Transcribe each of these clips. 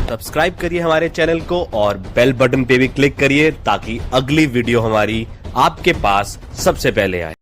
Subscribe करिए हमारे channel को और बेल बटन पे भी क्लिक करिए ताकि अगली वीडियो हमारी आपके पास सबसे पहले आए।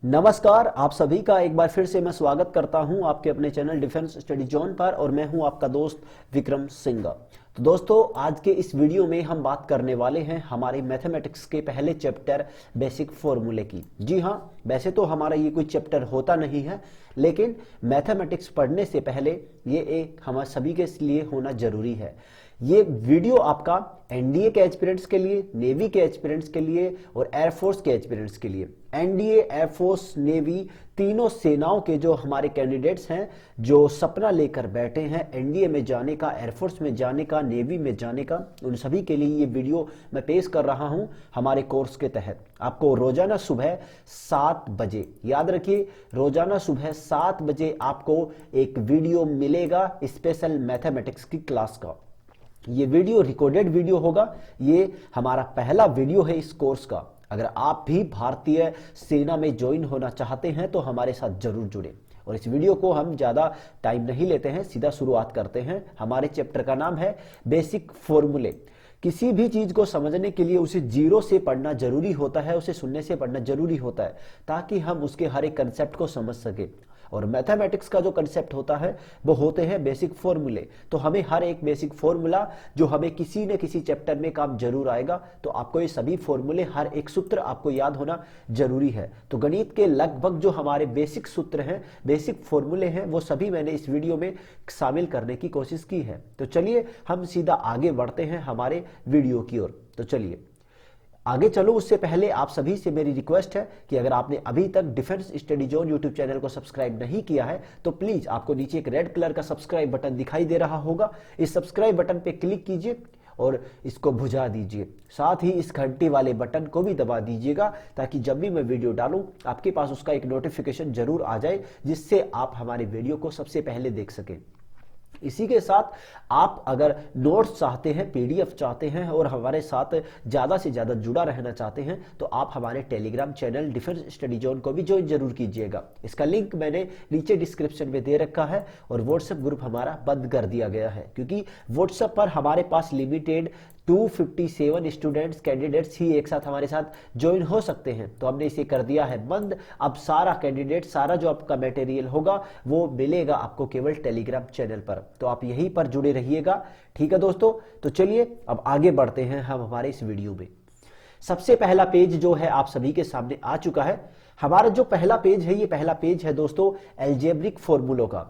नमस्कार, आप सभी का एक बार फिर से मैं स्वागत करता हूं आपके अपने चैनल डिफेंस स्टडी जोन पर और मैं हूं आपका दोस्त विक्रम सिंह। तो दोस्तों, आज के इस वीडियो में हम बात करने वाले हैं हमारे मैथमेटिक्स के पहले चैप्टर बेसिक फॉर्मूले की। जी हां, वैसे तो हमारा ये कोई चैप्टर होता नहीं है, लेकिन मैथमेटिक्स पढ़ने से पहले ये एक हम सभी के लिए होना जरूरी है। ये वीडियो आपका एनडीए के एस्पिरेंट्स के लिए, नेवी के एस्पिरेंट्स के लिए और एयरफोर्स के एस्पिरेंट्स के लिए, एनडीए, एयरफोर्स, नेवी तीनों सेनाओं के जो हमारे कैंडिडेट्स हैं, जो सपना लेकर बैठे हैं एनडीए में जाने का, एयरफोर्स में जाने का, नेवी में जाने का, उन सभी के लिए ये वीडियो मैं पेश कर रहा हूं हमारे कोर्स के तहत। आपको रोजाना सुबह 7 बजे, याद रखिए, रोजाना सुबह 7 बजे आपको एक वीडियो मिलेगा स्पेशल मैथमेटिक्स की क्लास का। ये वीडियो रिकॉर्डेड वीडियो होगा। ये हमारा पहला वीडियो है इस कोर्स का। अगर आप भी भारतीय सेना में ज्वाइन होना चाहते हैं तो हमारे साथ जरूर जुड़े। और इस वीडियो को हम ज्यादा टाइम नहीं लेते हैं, सीधा शुरुआत करते हैं। हमारे चैप्टर का नाम है बेसिक फॉर्मूले। किसी भी चीज को समझने के लिए उसे जीरो से पढ़ना जरूरी होता है, उसे सुनने से पढ़ना जरूरी होता है, ताकि हम उसके हर एक कंसेप्ट को समझ सके। और मैथमेटिक्स का जो कंसेप्ट होता है वो होते हैं बेसिक फॉर्मूले। तो हमें हर एक बेसिक फॉर्मूला जो हमें किसी न किसी चैप्टर में काम जरूर आएगा, तो आपको ये सभी फॉर्मूले, हर एक सूत्र आपको याद होना जरूरी है। तो गणित के लगभग जो हमारे बेसिक सूत्र हैं, बेसिक फॉर्मूले हैं, वो सभी मैंने इस वीडियो में शामिल करने की कोशिश की है। तो चलिए हम सीधा आगे बढ़ते हैं हमारे वीडियो की ओर। तो चलिए आगे चलो, उससे पहले आप सभी से मेरी रिक्वेस्ट है कि अगर आपने अभी तक defence study zone YouTube channel को सब्सक्राइब नहीं किया है तो प्लीज आपको नीचे एक रेड कलर का सब्सक्राइब बटन दिखाई दे रहा होगा, इस सब्सक्राइब बटन पे क्लिक कीजिए और इसको भुजा दीजिए। साथ ही इस घंटी वाले बटन को भी दबा दीजिएगा ताकि जब भी मैं वीडियो डालूं आपके पास उसका एक नोटिफिकेशन जरूर आ जाए, जिससे आप हमारे वीडियो को सबसे पहले देख सकें। इसी के साथ आप अगर नोट्स चाहते हैं, पीडीएफ चाहते हैं और हमारे साथ ज़्यादा से ज़्यादा जुड़ा रहना चाहते हैं तो आप हमारे Telegram channel defence study zone को भी ज्वाइन जरूर कीजिएगा। इसका लिंक मैंने नीचे डिस्क्रिप्शन में दे रखा है। और व्हाट्सएप ग्रुप हमारा बंद कर दिया गया है क्योंकि व्हाट्सएप पर हमारे पास लिमिटेड 257 स्टूडेंट्स, कैंडिडेट्स ही एक साथ हमारे साथ ज्वाइन हो सकते हैं। तो हमने इसे कर दिया है बंद। अब सारा कैंडिडेट, सारा जो आपका मटेरियल होगा वो मिलेगा आपको केवल टेलीग्राम चैनल पर। तो आप यहीं पर जुड़े रहिएगा, ठीक है दोस्तों। तो चलिए अब आगे बढ़ते हैं हम हमारे इस वीडियो में। सबसे पहला पेज जो है आप सभी के सामने आ चुका है। हमारा जो पहला पेज है, ये पहला पेज है दोस्तों अलजेब्रिक फॉर्मूलों का।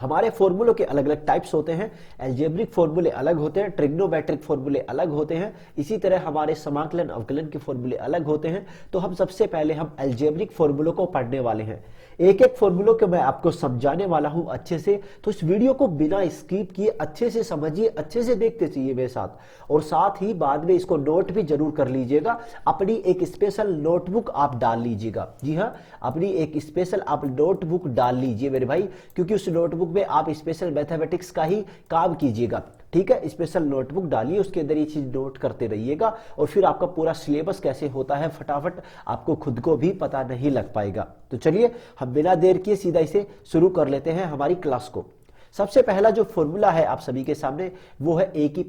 हमारे फॉर्मूलों के अलग अलग टाइप्स होते हैं। अलजेब्रिक फॉर्मूले अलग होते हैं, ट्रिग्नोमेट्रिक फॉर्मूले अलग होते हैं, इसी तरह हमारे समाकलन अवकलन के फॉर्मूले अलग होते हैं। तो हम सबसे पहले हम अलजेब्रिक फॉर्मूलों को पढ़ने वाले हैं। एक एक फॉर्मूलों को मैं आपको समझाने वाला हूं अच्छे से। तो इस वीडियो को बिना स्किप किए अच्छे से समझिए, अच्छे से देखते चलिए मेरे साथ। और साथ ही बाद में इसको नोट भी जरूर कर लीजिएगा। अपनी एक स्पेशल नोटबुक आप डाल लीजिएगा। जी हाँ, अपनी एक स्पेशल आप नोटबुक डाल लीजिए मेरे भाई, क्योंकि उस नोटबुक में आप स्पेशल मैथमेटिक्स का ही काम कीजिएगा। ठीक है, स्पेशल नोटबुक डालिए, उसके अंदर ये चीज नोट करते रहिएगा और फिर आपका पूरा सिलेबस कैसे होता है फटाफट आपको खुद को भी पता नहीं लग पाएगा। तो चलिए हम बिना देर किए सीधा इसे शुरू कर लेते हैं हमारी क्लास को। सबसे पहला जो फॉर्मूला है आप सभी के सामने वो है a की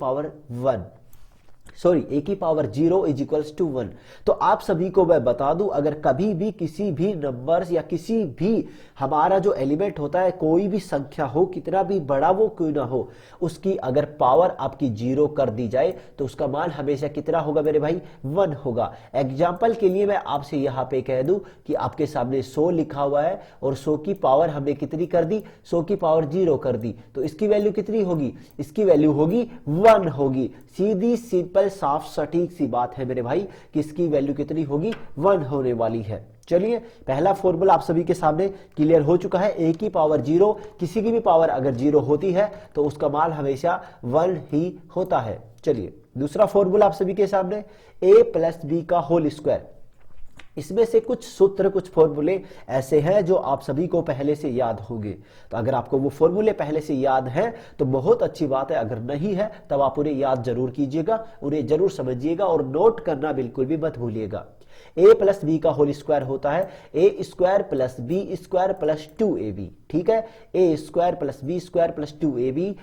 पावर 0 इज इक्वल्स टू 1। तो आप सभी को मैं बता दूं, अगर कभी भी किसी भी नंबर्स या किसी भी हमारा जो एलिमेंट होता है, कोई भी संख्या हो, कितना भी बड़ा वो क्यों ना हो, उसकी अगर पावर आपकी 0 कर दी जाए तो उसका मान हमेशा कितना होगा मेरे भाई? 1 होगा। एग्जाम्पल के लिए मैं आपसे यहाँ पे कह दूं कि आपके सामने 100 लिखा हुआ है और 100 की पावर हमने कितनी कर दी? 100 की पावर 0 कर दी। तो इसकी वैल्यू कितनी होगी? इसकी वैल्यू होगी 1 होगी। सीधी सिंपल साफ सटीक सी बात है मेरे भाई कि इसकी वैल्यू कितनी होगी? 1 होने वाली है। चलिए पहला फॉर्मूला आप सभी के सामने क्लियर हो चुका है। a की पावर 0, किसी की भी पावर अगर 0 होती है तो उसका मान हमेशा 1 ही होता है। चलिए दूसरा फॉर्मूला आप सभी के सामने a प्लस बी का होल स्क्वायर। इसमें से कुछ सूत्र, कुछ फॉर्मूले ऐसे हैं जो आप सभी को पहले से याद होंगे। तो अगर आपको वो फॉर्मूले पहले से याद हैं तो बहुत अच्छी बात है, अगर नहीं है तब आप उन्हें याद जरूर कीजिएगा, उन्हें जरूर समझिएगा और नोट करना बिल्कुल भी मत भूलिएगा। ए प्लस बी का होल स्क्वायर होता है a square plus b square plus 2ab, ठीक है। A square plus b square plus 2ab,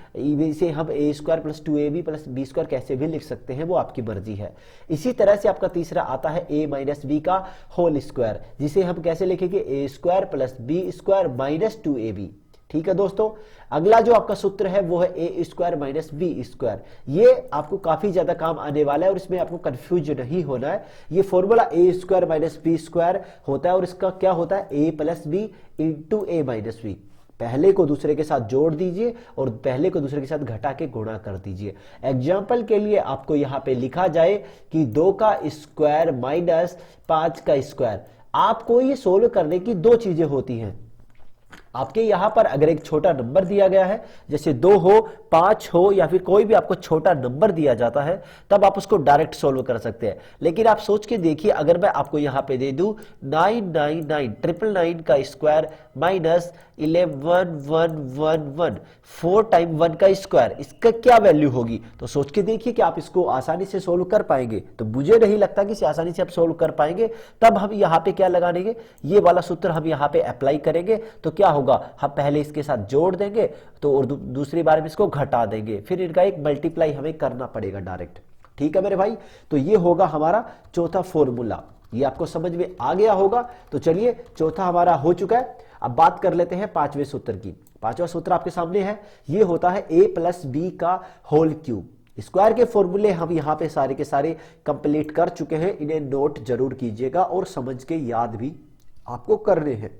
इसे हम a square plus 2ab plus b square कैसे भी लिख सकते हैं, वो आपकी मर्जी है। इसी तरह से आपका तीसरा आता है ए माइनस बी का होल स्क्वायर, जिसे हम कैसे लिखेंगे a square plus b square minus 2ab, ठीक है दोस्तों। अगला जो आपका सूत्र है वो है a square minus B square. ये आपको काफी ज्यादा काम आने वाला है और इसमें आपको कंफ्यूज नहीं होना है। ये फॉर्मूला ए स्क्वायर माइनस बी स्क्वायर होता है और इसका क्या होता है a plus b into A minus B. पहले को दूसरे के साथ जोड़ दीजिए और पहले को दूसरे के साथ घटा के गुणा कर दीजिए। एग्जाम्पल के लिए आपको यहां पे लिखा जाए कि 2 का स्क्वायर माइनस 5 का स्क्वायर। आपको ये सोल्व करने की दो चीजें होती हैं। आपके यहां पर अगर एक छोटा नंबर दिया गया है, जैसे 2 हो, 5 हो या फिर कोई भी आपको छोटा नंबर दिया जाता है, तब आप उसको डायरेक्ट सोल्व कर सकते हैं। लेकिन आप सोच के देखिए, अगर मैं आपको यहां पे दे दूं 999 का स्क्वायर माइनस 11,111 4 टाइम 1 का स्क्वायर, इसका क्या वैल्यू होगी? तो सोच के देखिए कि आप इसको आसानी से सोल्व कर पाएंगे। तो मुझे नहीं लगता कि इसे आसानी से आप सोल्व कर पाएंगे। तब हम यहां पे क्या लगा देंगे, ये वाला सूत्र हम यहां पे अप्लाई करेंगे। तो क्या होगा, हम पहले इसके साथ जोड़ देंगे तो और दूसरी बार में इसको घटा देंगे, फिर इनका एक मल्टीप्लाई हमें करना पड़ेगा डायरेक्ट, ठीक है मेरे भाई। तो ये होगा हमारा चौथा फॉर्मूला। ये आपको समझ में आ गया होगा। तो चलिए, चौथा हमारा हो चुका है। अब बात कर लेते हैं पांचवें सूत्र की। पांचवा सूत्र आपके सामने है, ये होता है ए प्लस बी का होल क्यूब। स्क्वायर के फॉर्मूले हम यहां पे सारे के सारे कंप्लीट कर चुके हैं। इन्हें नोट जरूर कीजिएगा और समझ के याद भी आपको करने हैं।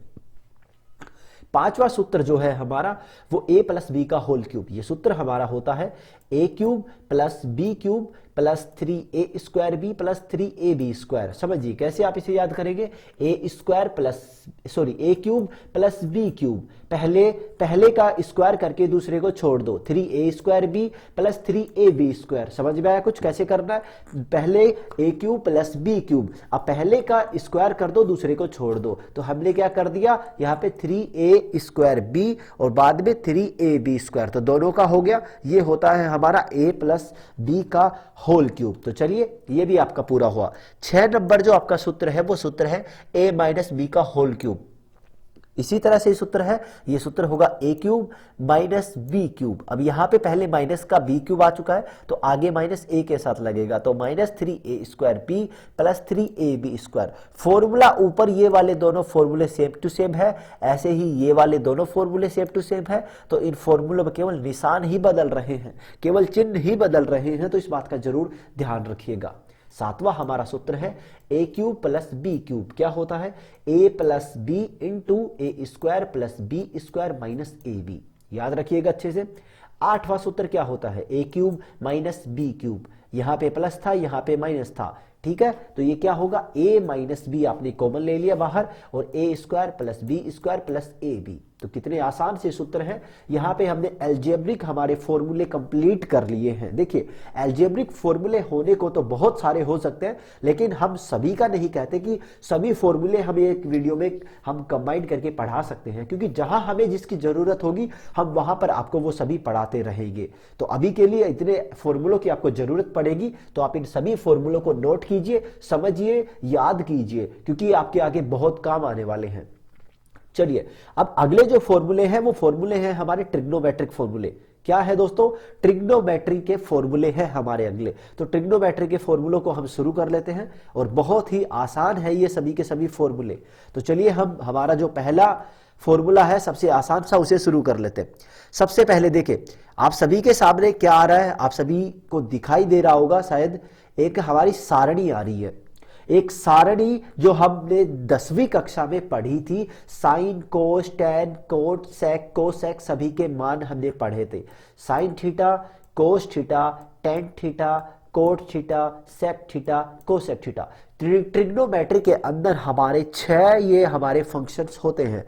पांचवा सूत्र जो है हमारा वो ए प्लस बी का होल क्यूब। ये सूत्र हमारा होता है a cube plus b cube plus 3a square B plus 3ab square. समझिए कैसे आप इसे याद करेंगे, a square plus a cube plus b cube, पहले का स्क्वायर करके दूसरे को छोड़ दो, 3a square B plus 3ab square. समझ में आया कुछ कैसे करना है? पहले ए क्यूब प्लस बी क्यूब, अब पहले का स्क्वायर कर दो, दूसरे को छोड़ दो। तो हमने क्या कर दिया, यहाँ पे 3a स्क्वायर बी और बाद में 3ab स्क्वायर, तो दोनों का हो गया। ये होता है हमारा a प्लस बी का होल क्यूब। तो चलिए, ये भी आपका पूरा हुआ। 6 नंबर जो आपका सूत्र है वो सूत्र है a माइनस बी का होल क्यूब। इसी तरह से सूत्र है, ये सूत्र होगा ए क्यूब माइनस बी क्यूब। अब यहां पे पहले माइनस का बी क्यूब आ चुका है, तो आगे माइनस ए के साथ लगेगा, तो minus 3a square B plus 3ab square. Formula ऊपर ये वाले दोनों फॉर्मूले सेम टू सेम है, ऐसे ही ये वाले दोनों फॉर्मूले सेम टू सेम है। तो इन फॉर्मूलों में केवल निशान ही बदल रहे हैं, केवल चिन्ह ही बदल रहे हैं। तो इस बात का जरूर ध्यान रखिएगा। सातवां हमारा सूत्र है a cube plus b cube. क्या होता है, a plus b into a square plus b square minus a b. याद रखिएगा अच्छे से। आठवां सूत्र क्या होता है, a cube minus b cube. यहां पे प्लस था, यहां पे माइनस था, ठीक है। तो ये क्या होगा, ए माइनस बी आपने कॉमन ले लिया बाहर, और a square plus b square plus a b. तो कितने आसान से सूत्र हैं। यहां पे हमने एल्जेब्रिक हमारे फॉर्मूले कंप्लीट कर लिए हैं। देखिए, एल्जेब्रिक फॉर्मूले होने को तो बहुत सारे हो सकते हैं, लेकिन हम सभी का नहीं कहते कि सभी फॉर्मूले हम एक वीडियो में हम कंबाइन करके पढ़ा सकते हैं, क्योंकि जहां हमें जिसकी जरूरत होगी हम वहां पर आपको वो सभी पढ़ाते रहेंगे। तो अभी के लिए इतने फॉर्मूलों की आपको जरूरत पड़ेगी, तो आप इन सभी फॉर्मूलों को नोट कीजिए, समझिए, याद कीजिए, क्योंकि आपके आगे बहुत काम आने वाले हैं। चलिए, अब अगले जो फॉर्मूले हैं वो फॉर्मूले हैं हमारे ट्रिग्नोमेट्रिक फॉर्मूले। क्या है दोस्तों, ट्रिग्नोमेट्री के फॉर्मूले हैं हमारे अगले। तो ट्रिग्नोमेट्री के फॉर्मूलों को हम शुरू कर लेते हैं, और बहुत ही आसान है ये सभी के सभी फॉर्मूले। तो चलिए, हम हमारा जो पहला फॉर्मूला है सबसे आसान सा, उसे शुरू कर लेते हैं। सबसे पहले देखें, आप सभी के सामने क्या आ रहा है, आप सभी को दिखाई दे रहा होगा शायद, एक हमारी सारणी आ रही है। एक सारणी जो हमने 10वीं कक्षा में पढ़ी थी, sine cos tan cot sec cosec सभी के मान हमने पढ़े थे। Sine theta, cos theta, tan theta, cot theta, sec theta, cosec theta. Trigonometry के अंदर हमारे 6 ये हमारे फंक्शंस होते हैं।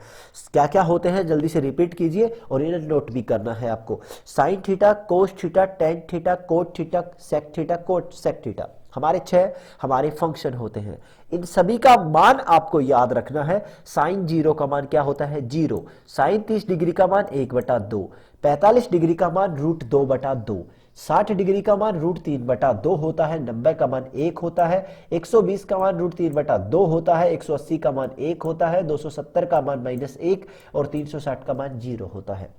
क्या क्या होते हैं, जल्दी से रिपीट कीजिए और इन्हें नोट भी करना है आपको। Sine theta, cos theta, tan theta, cot theta, sec theta, cot sec theta. हमारे 6 हमारे फंक्शन होते हैं। इन सभी का मान आपको याद रखना है। साइन 0 का मान क्या होता है 0, साइन 30 डिग्री का मान 1/2, 45 डिग्री का मान √2/2, 60 डिग्री का मान √3/2 होता है, 90 का मान 1 होता है, 120 का मान √3/2 होता है, 180 का मान 1 होता है, 270 का मान -1 और 360 का मान 0 होता है।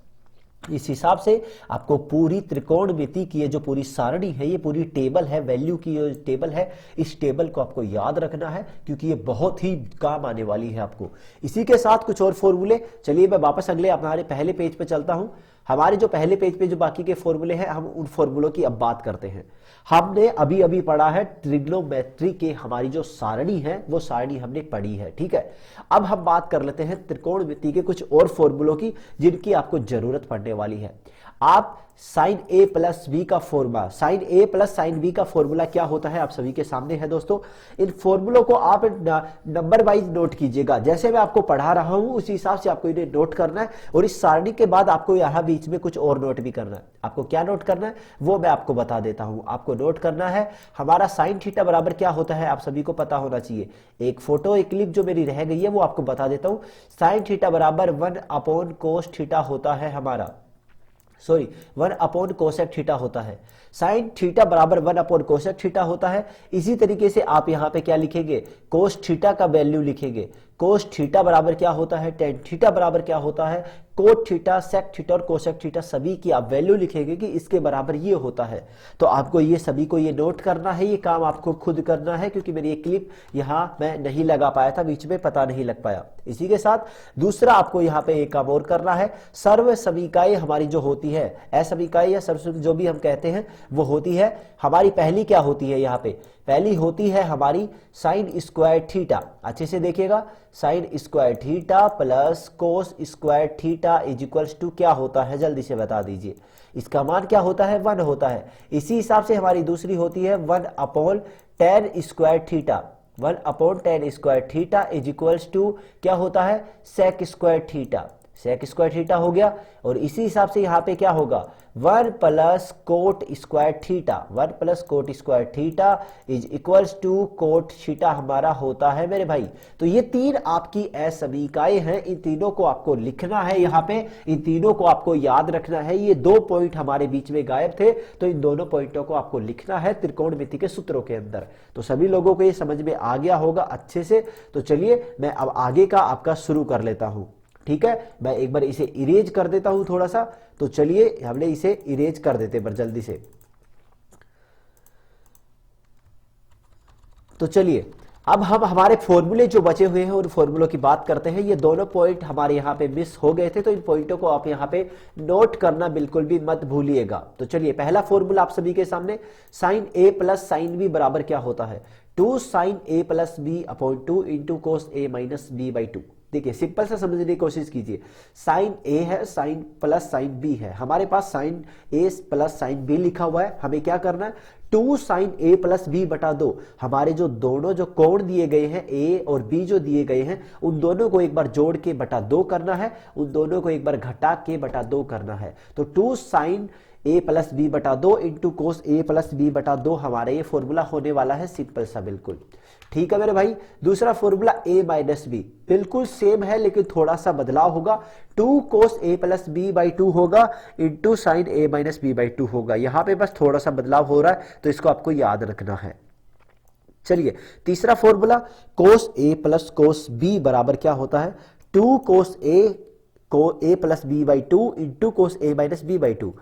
इस हिसाब से आपको पूरी त्रिकोणमिति की ये जो पूरी सारणी है, ये पूरी टेबल है, वैल्यू की जो टेबल है, इस टेबल को आपको याद रखना है क्योंकि ये बहुत ही काम आने वाली है आपको। इसी के साथ कुछ और फॉर्मूले, चलिए मैं वापस अगले हमारे पहले पेज पे चलता हूं। हमारे जो पहले पेज पे जो बाकी के फॉर्मूले हैं, हम उन फॉर्मूलों की अब बात करते हैं। हमने अभी अभी पढ़ा है ट्रिग्नोमेट्री के, हमारी जो सारणी है वो सारणी हमने पढ़ी है, ठीक है। अब हम बात कर लेते हैं त्रिकोणमिति के कुछ और फॉर्मूलों की जिनकी आपको जरूरत पड़ने वाली है। आप साइन ए प्लस बी का फॉर्मूला, साइन ए प्लस साइन बी का फॉर्मूला क्या होता है आप सभी के सामने है दोस्तों। इन फॉर्मूलों को आप नंबर वाइज नोट कीजिएगा, जैसे मैं आपको पढ़ा रहा हूं उसी हिसाब से आपको इन्हें नोट करना है। और इस सारणी के बाद आपको यहां बीच में कुछ और नोट भी करना है। आपको क्या नोट करना है वो मैं आपको बता देता हूं। आपको नोट करना है हमारा साइन थीटा बराबर क्या होता है, आप सभी को पता होना चाहिए। एक फोटो एक क्लिप जो मेरी रह गई है वो आपको बता देता हूं। साइन थीटा बराबर 1/cos थीटा होता है हमारा, सॉरी 1/cosec थीटा होता है। साइन थीटा बराबर 1/cosec थीटा होता है। इसी तरीके से आप यहां पे क्या लिखेंगे, cos थीटा का वैल्यू लिखेंगे। cos थीटा बराबर क्या होता है, tan थीटा बराबर क्या होता है, cot थीटा, sec थीटा और cosec थीटा सभी की आप वैल्यू लिखेंगे कि इसके बराबर ये होता है। तो आपको ये सभी को ये नोट करना है, ये काम आपको खुद करना है क्योंकि मेरी एक क्लिप यहाँ मैं नहीं लगा पाया था, बीच में पता नहीं लग पाया। इसी के साथ दूसरा आपको यहाँ पे एक काम और करना है। सर्व समीकाएं हमारी जो होती है, असमीकाएं या सर्व जो भी हम कहते हैं वो होती है हमारी, पहली क्या होती है यहाँ पे, पहली होती है हमारी साइन स्क्वायर थीटा। अच्छे से देखिएगा, sine square theta plus cos square theta is equals to क्या होता है, जल्दी से बता दीजिए। इसका मान क्या होता है 1 होता है। इसी हिसाब से हमारी दूसरी होती है 1/tan square theta, 1/tan square theta is equals to क्या होता है sec square theta, sec square theta हो गया। और इसी हिसाब से यहाँ पे क्या होगा 1 + cot square theta, 1 + cot square theta is equals to cot theta हमारा होता है मेरे भाई। तो ये तीन आपकी असमीकाएं हैं, इन तीनों को आपको लिखना है यहाँ पे, इन तीनों को आपको याद रखना है। ये 2 पॉइंट हमारे बीच में गायब थे, तो इन दोनों पॉइंटों को आपको लिखना है त्रिकोणमिति के सूत्रों के अंदर। तो सभी लोगों को ये समझ में आ गया होगा अच्छे से। तो चलिए मैं अब आगे का आपका शुरू कर लेता हूं, ठीक है। मैं एक बार इसे इरेज कर देता हूं थोड़ा सा, तो चलिए हमने इसे इरेज कर देते हैं जल्दी से। तो चलिए अब हम हमारे फॉर्मूले जो बचे हुए हैं उन फॉर्मूलों की बात करते हैं। ये दोनों पॉइंट हमारे यहाँ पे मिस हो गए थे, तो इन पॉइंटों को आप यहाँ पे नोट करना बिल्कुल भी मत भूलिएगा। तो चलिए पहला फॉर्मूला आप सभी के सामने, साइन ए प्लस साइन बी बराबर क्या होता है 2 sin a + b/2 into cos a - b/2। देखिए सिंपल सा समझने की कोशिश कीजिए, साइन ए है, साइन प्लस साइन बी है, हमारे पास साइन ए प्लस साइन बी लिखा हुआ है। हमें क्या करना है 2 sin a + b/2, हमारे जो दोनों जो कोण दिए गए हैं a और b जो दिए गए हैं उन दोनों को एक बार जोड़ के /2 करना है, उन दोनों को एक बार घटा के /2 करना है। तो 2 sin a + b/2 into cos a + b/2 हमारा ये फॉर्मूला होने वाला है, सिंपल सा बिल्कुल, ठीक है मेरे भाई। दूसरा फॉर्मूला a - b बिल्कुल सेम है लेकिन थोड़ा सा बदलाव होगा, 2 cos a + b/2 होगा इंटू sin a - b/2 होगा। यहां पे बस थोड़ा सा बदलाव हो रहा है, तो इसको आपको याद रखना है। चलिए तीसरा formula cos a + cos b बराबर क्या होता है 2 cos a + b/2 into cos a - b/2।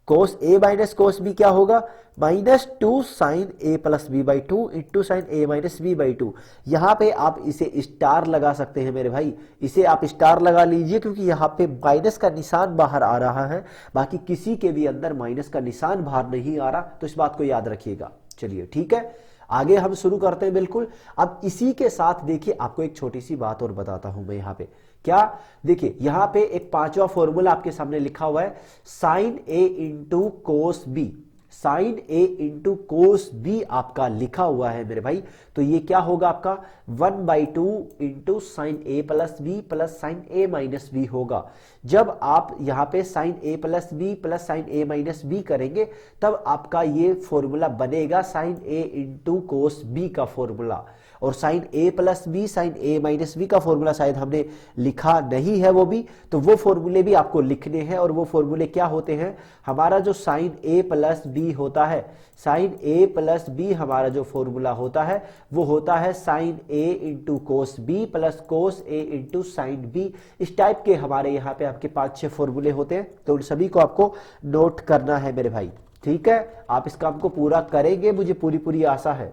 cos a - cos b क्या होगा -2 sin a + b/2 into sin a - b/2। यहां पे आप इसे स्टार लगा सकते हैं मेरे भाई, इसे आप स्टार लगा लीजिए क्योंकि यहाँ पे माइनस का निशान बाहर आ रहा है, बाकी किसी के भी अंदर माइनस का निशान बाहर नहीं आ रहा, तो इस बात को याद रखिएगा। चलिए ठीक है, आगे हम शुरू करते हैं बिल्कुल। अब इसी के साथ देखिए आपको एक छोटी सी बात और बताता हूं मैं यहाँ पे, क्या देखिए यहां पे एक 5वां फॉर्मूला आपके सामने लिखा हुआ है sine a into cos B. Sign a into cos B आपका लिखा हुआ है मेरे भाई, तो ये क्या होगा आपका 1/2 इंटू साइन ए प्लस साइन ए माइनस बी होगा। जब आप यहाँ पे साइन ए प्लस साइन ए माइनस बी करेंगे तब आपका ये फॉर्मूला बनेगा sign a into cos B का फॉर्मूला। और साइन ए प्लस बी साइन ए माइनस बी का फॉर्मूला शायद हमने लिखा नहीं है वो भी, तो वो फॉर्मूले भी आपको लिखने हैं। और वो फॉर्मूले क्या होते हैं, हमारा जो साइन ए प्लस बी होता है, साइन ए प्लस बी हमारा जो फॉर्मूला होता है वो होता है sine a into cos b plus cos a into sine b. इस टाइप के हमारे यहाँ पे आपके 5-6 फॉर्मूले होते हैं, तो उन सभी को आपको नोट करना है मेरे भाई। ठीक है, आप इस काम को पूरा करेंगे, मुझे पूरी आशा है।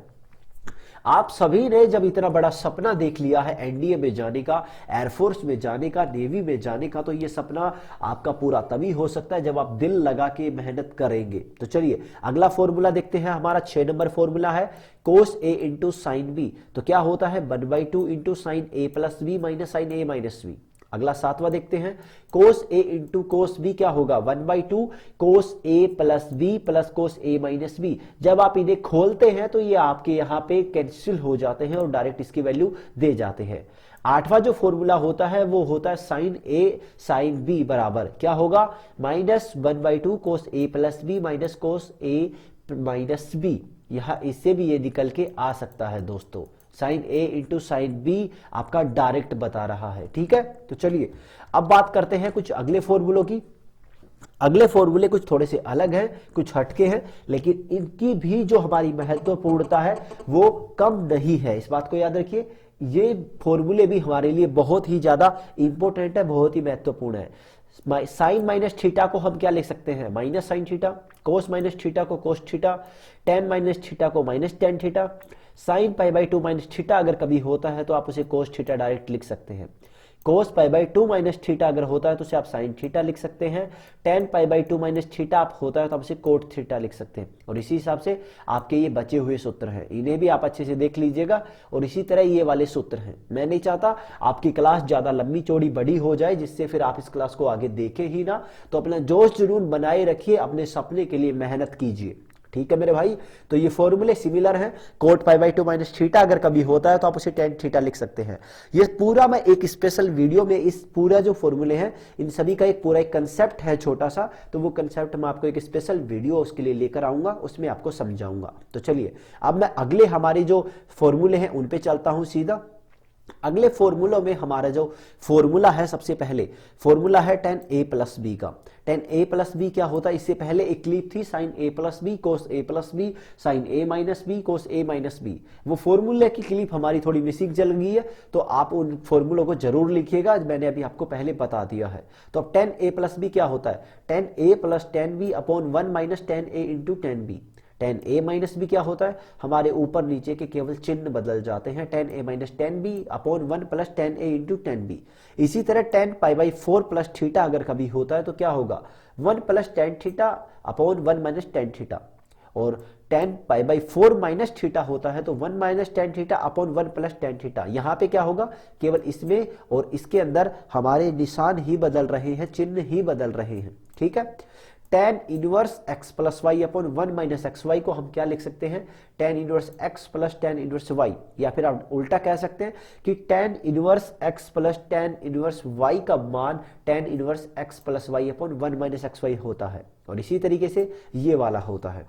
आप सभी ने जब इतना बड़ा सपना देख लिया है एनडीए में जाने का, एयरफोर्स में जाने का, नेवी में जाने का, तो ये सपना आपका पूरा तभी हो सकता है जब आप दिल लगा के मेहनत करेंगे। तो चलिए अगला फॉर्मूला देखते हैं। हमारा 6 नंबर फॉर्मूला है कोस ए इंटू साइन बी। तो क्या होता है 1/2 इंटू साइन ए प्लस बी माइनस साइन ए माइनस बी। अगला 7वां देखते हैं, कोस ए इंटू कोस बी क्या होगा 1/2 कोस ए प्लस बी प्लस कोस ए माइनस बी। जब आप इन्हें खोलते हैं तो ये आपके यहाँ पे कैंसिल हो जाते हैं और डायरेक्ट इसकी वैल्यू दे जाते हैं। 8वां जो फॉर्मूला होता है वो होता है साइन ए साइन बी बराबर क्या होगा -1/2 कोस ए प्लस बी माइनस कोस ए माइनस बी। यहां इससे भी ये निकल के आ सकता है दोस्तों, sign a into sine B आपका डायरेक्ट बता रहा है। ठीक है, तो चलिए अब बात करते हैं कुछ अगले फॉर्मूलों की। अगले फॉर्मूले कुछ थोड़े से अलग हैं, कुछ हटके हैं, लेकिन इनकी भी जो हमारी महत्वपूर्णता है वो कम नहीं है, इस बात को याद रखिए। ये फॉर्मूले भी हमारे लिए बहुत ही ज्यादा इंपॉर्टेंट है, बहुत ही महत्वपूर्ण है। साइन माइनस थीटा को हम क्या लिख सकते हैं minus sine theta, cos minus theta को cos theta, tan minus theta को minus tan theta, sine π/2 minus theta अगर कभी होता है तो आप उसे कोस थीटा डायरेक्ट लिख सकते हैं। कोस π/2 माइनस थीटा अगर होता है तो उसे आप साइन थीटा लिख सकते हैं। टेन π/2 माइनस थीटा आप होता है तो आप उसे कोट थीटा लिख सकते हैं। और इसी हिसाब से आपके ये बचे हुए सूत्र हैं, इन्हें भी आप अच्छे से देख लीजिएगा। और इसी तरह ये वाले सूत्र हैं। मैं नहीं चाहता आपकी क्लास ज्यादा लंबी चौड़ी बड़ी हो जाए जिससे फिर आप इस क्लास को आगे देखें ही ना। तो अपना जोश जुनून बनाए रखिए, अपने सपने के लिए मेहनत कीजिए। ठीक है मेरे भाई, तो ये फॉर्मूले सिमिलर हैं। कोट π/2 माइनस थीटा अगर कभी होता है तो आप उसे टेन थीटा लिख सकते हैं। ये पूरा मैं एक स्पेशल वीडियो में इस पूरा जो फॉर्मूले हैं इन सभी का एक पूरा एक कंसेप्ट है छोटा सा, तो वो कंसेप्ट मैं आपको एक स्पेशल वीडियो उसके लिए लेकर आऊंगा, उसमें आपको समझाऊंगा। तो चलिए अब मैं अगले हमारे जो फॉर्मूले हैं उन पे चलता हूं सीधा। अगले फॉर्मूलों में हमारा जो फॉर्मूला है, सबसे पहले फॉर्मूला है tan a प्लस बी का। tan a प्लस बी क्या होता है, इससे पहले एक क्लिप थी sin a plus B cos a plus B sin a minus B cos a minus B. वो फॉर्मूले की क्लिप हमारी थोड़ी मिसिंग चल गई है, तो आप उन फॉर्मूलों को जरूर लिखिएगा, मैंने अभी आपको पहले बता दिया है। तो अब tan a प्लस बी क्या होता है, tan a plus tan b upon 1 minus tan a into tan b। tan a minus B क्या होता है, हमारे ऊपर नीचे के केवल चिन्ह बदल जाते हैं। tan a minus tan b upon 1 plus tan a into tan b। इसी तरह tan π/4 प्लस थीटा अगर कभी होता है तो क्या होगा 1 plus tan theta upon 1 minus tan theta. और tan π/4 माइनस थीटा होता है तो 1 minus tan theta upon 1 plus tan theta. यहाँ पे क्या होगा, केवल इसमें और इसके अंदर हमारे निशान ही बदल रहे हैं, चिन्ह ही बदल रहे हैं। ठीक है, tan inverse x plus Y upon 1 minus X Y को हम क्या लिख सकते हैं, tan inverse x plus tan inverse y। या फिर आप उल्टा कह सकते हैं कि tan inverse x plus tan inverse y का मान tan inverse x plus Y upon 1 minus X Y होता है। और इसी तरीके से ये वाला होता है।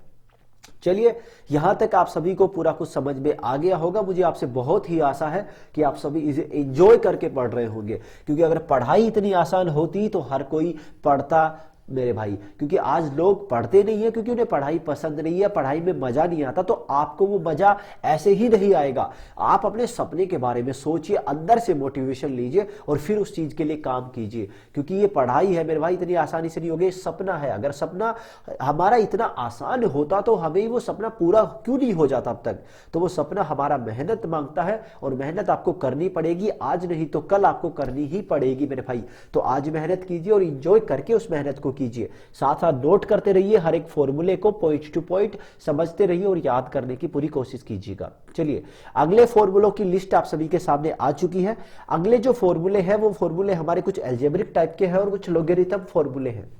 चलिए यहां तक आप सभी को पूरा कुछ समझ में आ गया होगा। मुझे आपसे बहुत ही आशा है कि आप सभी इसे एंजॉय करके पढ़ रहे होंगे, क्योंकि अगर पढ़ाई इतनी आसान होती तो हर कोई पढ़ता मेरे भाई। क्योंकि आज लोग पढ़ते नहीं है क्योंकि उन्हें पढ़ाई पसंद नहीं है, पढ़ाई में मजा नहीं आता। तो आपको वो मजा ऐसे ही नहीं आएगा। आप अपने सपने के बारे में सोचिए, अंदर से मोटिवेशन लीजिए और फिर उस चीज के लिए काम कीजिए। क्योंकि ये पढ़ाई है मेरे भाई, इतनी आसानी से नहीं होगी। सपना है, अगर सपना हमारा इतना आसान होता तो हमें वो सपना पूरा क्यों नहीं हो जाता अब तक। तो वो सपना हमारा मेहनत मांगता है और मेहनत आपको करनी पड़ेगी, आज नहीं तो कल आपको करनी ही पड़ेगी मेरे भाई। तो आज मेहनत कीजिए और इंजॉय करके उस मेहनत को कीजिए। साथ साथ नोट करते रहिए, हर एक फॉर्मूले को पॉइंट टू पॉइंट समझते रहिए और याद करने की पूरी कोशिश कीजिएगा। चलिए अगले फॉर्मूलों की लिस्ट आप सभी के सामने आ चुकी है। अगले जो फॉर्मूले हैं वो फॉर्मूले हमारे कुछ एल्जेब्रिक टाइप के हैं और कुछ लॉगरिथम फॉर्मूले हैं।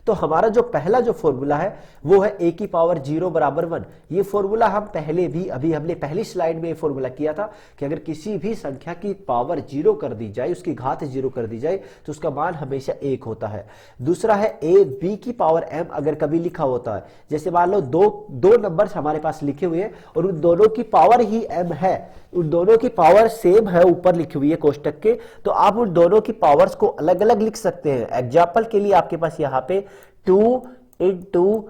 तो हमारा जो पहला जो फॉर्मूला है वो है a की पावर 0 बराबर 1। ये फॉर्मूला हम पहले भी अभी हमने पहली स्लाइड में ये फॉर्मूला किया था कि अगर किसी भी संख्या की पावर 0 कर दी जाए, उसकी घात 0 कर दी जाए, तो उसका मान हमेशा 1 होता है। दूसरा है a b की पावर m अगर कभी लिखा होता है, जैसे मान लो दो नंबर हमारे पास लिखे हुए हैं और उन दोनों की पावर ही m है, उन दोनों की पावर सेम है ऊपर लिखी हुई है कोष्टक के, तो आप उन दोनों की पावर्स को अलग अलग लिख सकते हैं। एग्जाम्पल के लिए आपके पास यहाँ पे 2 इंटू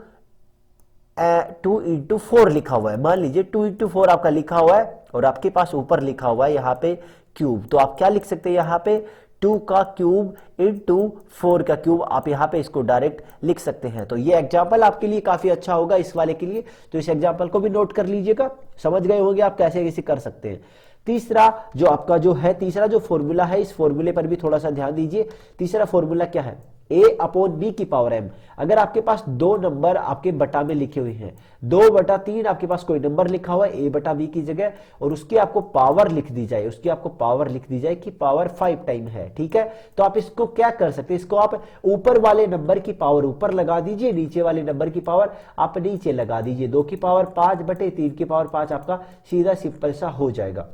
4 लिखा हुआ है, मान लीजिए 2 इंटू 4 आपका लिखा हुआ है और आपके पास ऊपर लिखा हुआ है यहाँ पे क्यूब, तो आप क्या लिख सकते हैं यहाँ पे 2 का क्यूब इंटू 4 का क्यूब, आप यहाँ पे इसको डायरेक्ट लिख सकते हैं। तो ये एग्जाम्पल आपके लिए काफी अच्छा होगा इस वाले के लिए, तो इस एग्जाम्पल को भी नोट कर लीजिएगा, समझ गए होंगे आप कैसे कैसे कर सकते हैं। तीसरा जो आपका जो है तीसरा जो फॉर्मूला है, इस फॉर्मूले पर भी थोड़ा सा ध्यान दीजिए। तीसरा फॉर्मूला क्या है, a अपॉन b की पावर m। अगर आपके पास दो नंबर आपके बटा में लिखे हुए हैं, 2/3 आपके पास कोई नंबर लिखा हुआ है a बटा b की जगह, और उसकी आपको पावर लिख दी जाए, उसकी आपको पावर लिख दी जाए कि पावर 5 टाइम है, ठीक है। तो आप इसको क्या कर सकते हैं, इसको आप ऊपर वाले नंबर की पावर ऊपर लगा दीजिए, नीचे वाले नंबर की पावर आप नीचे लगा दीजिए। 2 की पावर 5/3 की पावर 5 आपका सीधा सिंपल सा हो जाएगा,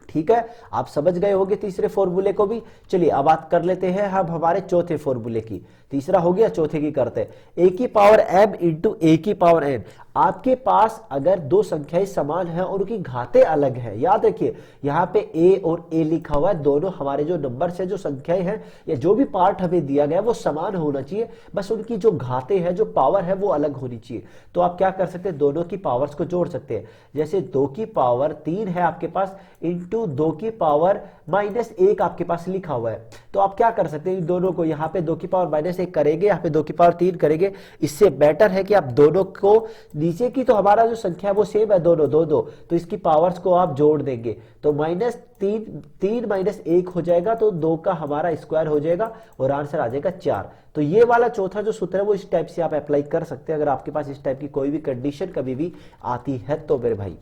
ठीक है। आप समझ गए होंगे तीसरे फॉर्मूले को भी। चलिए अब बात कर लेते हैं हम हमारे चौथे फॉर्मूले की। तीसरा हो गया, चौथे की करते हैं। a की पावर m इंटू a की पावर n। आपके पास अगर दो संख्याएं समान हैं और उनकी घातें अलग हैं, याद रखिए यहाँ पे a और a लिखा हुआ है, दोनों हमारे जो नंबर है, जो संख्याएं हैं या जो भी पार्ट हमें दिया गया है वो समान होना चाहिए, बस उनकी जो घातें हैं, जो पावर है वो अलग होनी चाहिए। तो आप क्या कर सकते हैं, दोनों की पावर्स को जोड़ सकते हैं। जैसे 2 की पावर 3 है आपके पास इंटू 2 की पावर -1 आपके पास लिखा हुआ है, तो आप क्या कर सकते हैं, इन दोनों को यहाँ पे 2 की पावर -1 करेंगे, यहाँ पे 2 की पावर 3 करेंगे। इससे बेटर है कि आप दोनों को, नीचे की तो हमारा जो संख्या है वो सेम है, दोनों 2 तो इसकी पावर्स को आप जोड़ देंगे, तो -3 -1 हो जाएगा, तो 2 का हमारा स्क्वायर हो जाएगा और आंसर आ जाएगा 4। तो ये वाला चौथा जो सूत्र है वो इस टाइप से आप अप्लाई कर सकते हैं, अगर आपके पास इस टाइप की कोई भी कंडीशन कभी भी आती है तो मेरे भाई,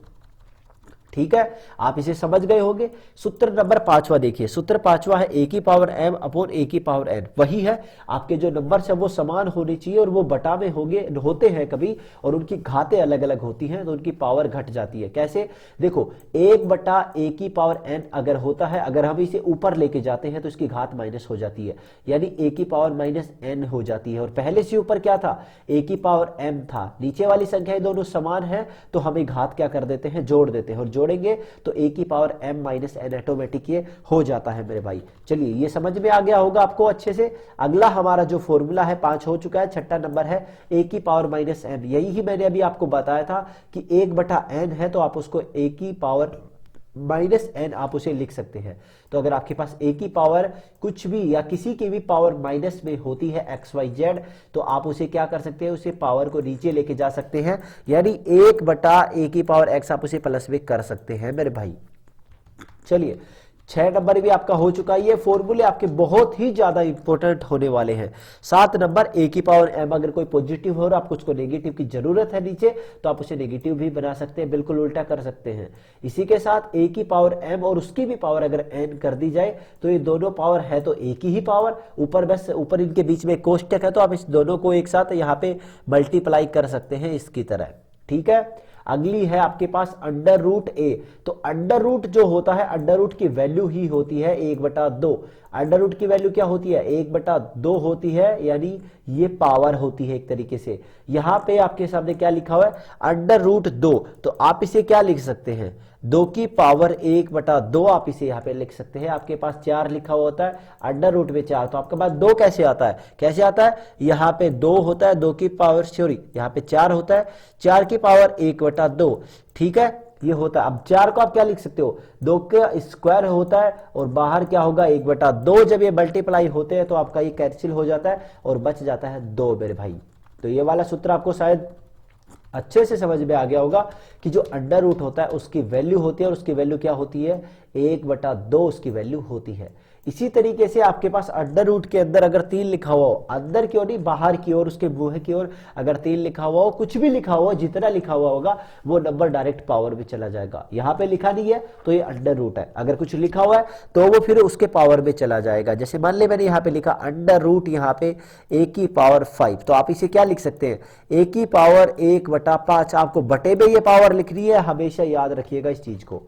ठीक है। आप इसे समझ गए होंगे। सूत्र नंबर 5वां देखिए, सूत्र 5वां है a की पावर m अपॉन a की पावर n। वही है, आपके जो नंबर्स है वो समान होने चाहिए और वो बटा में होते हैं कभी, और उनकी घातें अलग अलग होती हैं तो उनकी पावर घट जाती है। कैसे, देखो 1/a की पावर n अगर होता है, अगर हम इसे ऊपर लेके जाते हैं तो इसकी घात माइनस हो जाती है, यानी a की पावर -n हो जाती है। और पहले से ऊपर क्या था, a की पावर m था, नीचे वाली संख्याएं दोनों समान है तो हम घात क्या कर देते हैं, जोड़ देते हैं, और जोड़ेंगे तो a की पावर m - n ऑटोमेटिक ये हो जाता है मेरे भाई। चलिए ये समझ में आ गया होगा आपको अच्छे से। अगला हमारा जो फॉर्मूला है 5 हो चुका है, छठा नंबर है a की पावर -m। यही ही मैंने अभी आपको बताया था कि 1/n है तो आप उसको a की पावर -n आप उसे लिख सकते हैं। तो अगर आपके पास a की पावर कुछ भी या किसी की भी पावर माइनस में होती है XYZ, तो आप उसे क्या कर सकते हैं, उसे पावर को नीचे लेके जा सकते हैं, यानी 1/a की पावर x आप उसे प्लस में कर सकते हैं मेरे भाई। चलिए 6 नंबर भी आपका हो चुका है। ये फॉर्मूले आपके बहुत ही ज्यादा इंपॉर्टेंट होने वाले हैं। 7 नंबर a की पावर m, अगर कोई पॉजिटिव हो और आपको उसको नेगेटिव की जरूरत है नीचे, तो आप उसे नेगेटिव भी बना सकते हैं, बिल्कुल उल्टा कर सकते हैं। इसी के साथ a की पावर m और उसकी भी पावर अगर n कर दी जाए, तो ये दोनों पावर है तो a की ही पावर, ऊपर इनके बीच में कोष्टक है तो आप इस दोनों को एक साथ यहाँ पे मल्टीप्लाई कर सकते हैं इसकी तरह, ठीक है। अगली है आपके पास √a। तो अंडर रूट जो होता है, अंडर रूट की वैल्यू ही होती है 1/2। अंडर रूट की वैल्यू क्या होती है, 1/2 होती है, यानी ये पावर होती है एक तरीके से। यहां पे आपके सामने क्या लिखा हुआ है, √2, तो आप इसे क्या लिख सकते हैं, 2 की पावर 1/2 आप इसे यहाँ पे लिख सकते हैं। आपके पास 4 लिखा हुआ होता है, अंडर रूट में 4, तो आपके पास 2 कैसे आता है, कैसे आता है, यहाँ पे 2 होता है, 2 की पावर सॉरी यहाँ पे 4 होता है, 4 की पावर 1/2, ठीक है, ये होता है। अब 4 को आप क्या लिख सकते हो, 2 का स्क्वायर होता है और बाहर क्या होगा 1/2। जब ये मल्टीप्लाई होते हैं तो आपका ये कैंसिल हो जाता है और बच जाता है 2 मेरे भाई। तो ये वाला सूत्र आपको शायद अच्छे से समझ में आ गया होगा कि जो अंडर रूट होता है उसकी वैल्यू होती है, और उसकी वैल्यू क्या होती है, 1/2 उसकी वैल्यू होती है। इसी तरीके से आपके पास अंडर रूट के अंदर अगर 3 लिखा हुआ हो, अंदर की ओर नहीं बाहर की ओर, उसके मुंह की ओर अगर 3 लिखा हुआ हो, कुछ भी लिखा हुआ हो, जितना लिखा हुआ होगा वो नंबर डायरेक्ट पावर में चला जाएगा। यहाँ पे लिखा नहीं है तो ये अंडर रूट है, अगर कुछ लिखा हुआ है तो वो फिर उसके पावर में चला जाएगा। जैसे मान ले मैंने यहाँ पे लिखा अंडर रूट यहाँ पे a की पावर 5, तो आप इसे क्या लिख सकते हैं, a की पावर 1/5। आपको बटे में ये पावर लिखनी है, हमेशा याद रखिएगा इस चीज को।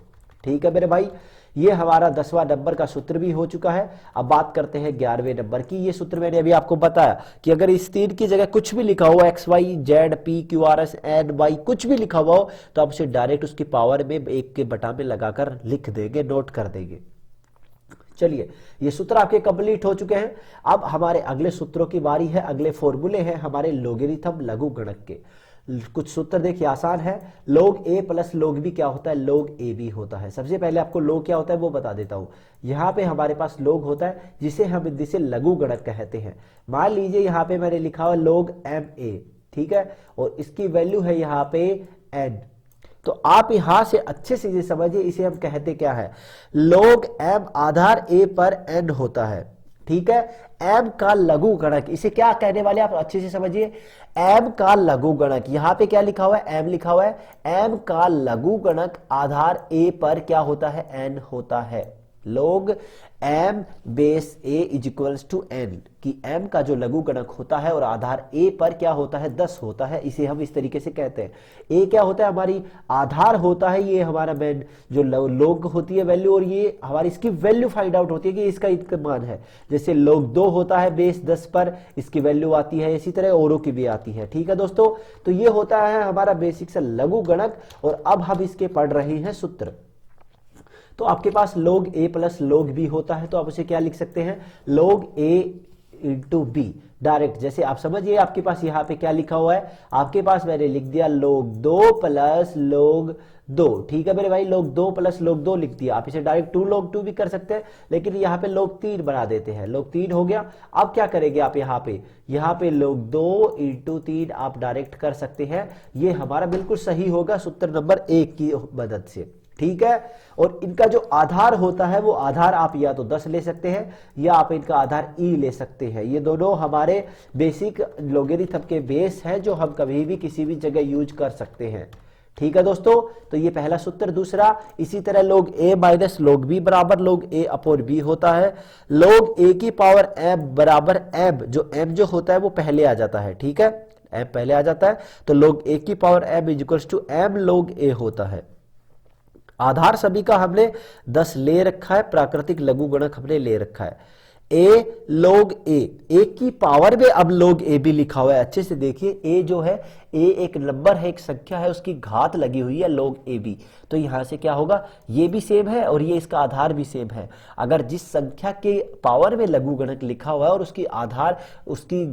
ठीक है मेरे भाई, ये हमारा 10वां नंबर का सूत्र भी हो चुका है। अब बात करते हैं 11वें नंबर की। ये सूत्र मैंने अभी आपको बताया कि अगर इस 3 की जगह कुछ भी लिखा हुआ X Y Z P Q R S N Y कुछ भी लिखा हुआ हो तो आप उसे डायरेक्ट उसकी पावर में 1 के बटा में लगाकर लिख देंगे, नोट कर देंगे। चलिए ये सूत्र आपके कंप्लीट हो चुके हैं। अब हमारे अगले सूत्रों की बारी है, अगले फॉर्मूले हैं हमारे लोगरिथम लघु गणक के। कुछ सूत्र देखिए आसान है। log a plus log b क्या होता है, log a b होता है। सबसे पहले आपको log क्या होता है वो बता देता हूं। यहाँ पे हमारे पास log होता है जिसे हम जिसे लघु गणक कहते हैं। मान लीजिए यहाँ पे मैंने लिखा हुआ log ma, ठीक है, और इसकी वैल्यू है यहाँ पे n। तो आप यहां से अच्छे से ये समझिए, इसे हम कहते क्या है, log m आधार a पर n होता है। ठीक है, m का लघु गणक, इसे क्या कहने वाले आप अच्छे से समझिए, m का लघु गणक। यहां पे क्या लिखा हुआ है, m लिखा हुआ है। m का लघु गणक आधार a पर क्या होता है, n होता है। log m base a is equals to n, कि m का जो लघु गणक होता है और आधार a पर क्या होता है, 10 होता है। इसे हम इस तरीके से कहते हैं। a क्या होता है, हमारी आधार होता है, ये हमारा मेन जो log होती है वैल्यू, और ये हमारी इसकी वैल्यू फाइंड आउट होती है कि इसका इतना मान है। जैसे log 2 होता है बेस 10 पर, इसकी वैल्यू आती है, इसी तरह औरों की भी आती है। ठीक है दोस्तों, तो ये होता है हमारा बेसिक सा लघु गणक। और अब हम इसके पढ़ रहे हैं सूत्र। तो आपके पास log a plus log b होता है, तो आप उसे क्या लिख सकते हैं, log a into b direct. जैसे आप समझिए आपके पास यहाँ पे क्या लिखा हुआ है, आपके पास मैंने लिख दिया log 2 प्लस log 2। ठीक है मेरे भाई, log 2 प्लस log 2 लिख दिया। आप इसे डायरेक्ट 2 log 2 भी कर सकते हैं, लेकिन यहाँ पे log 3 बना देते हैं। log 3 हो गया। अब क्या करेंगे आप यहाँ पे log 2 इंटू 3 आप डायरेक्ट कर सकते हैं। ये हमारा बिल्कुल सही होगा सूत्र नंबर 1 की मदद से। ठीक है, और इनका जो आधार होता है वो आधार आप या तो 10 ले सकते हैं या आप इनका आधार e ले सकते हैं। ये दोनों हमारे बेसिक लोगरिथम के बेस हैं जो हम कभी भी किसी भी जगह यूज कर सकते हैं। ठीक है दोस्तों, तो ये पहला सूत्र। दूसरा, इसी तरह log a minus log b बराबर log a अपॉन b होता है। log a की पावर m बराबर m, जो m जो होता है वो पहले आ जाता है। ठीक है, m पहले आ जाता है, तो log a की power m is equals to m log a होता है। आधार सभी का हमने 10 ले रखा है, प्राकृतिक लघु गणक हमने ले रखा है। a log a, a की पावर में अब log a भी लिखा हुआ है। अच्छे से देखिए, a जो है, a एक नंबर है, एक संख्या है, उसकी घात लगी हुई है log a b। तो यहां से क्या होगा, ये भी सेम है और ये इसका आधार भी सेम है। अगर जिस संख्या के पावर में लघु गणक लिखा हुआ है और उसकी आधार उसकी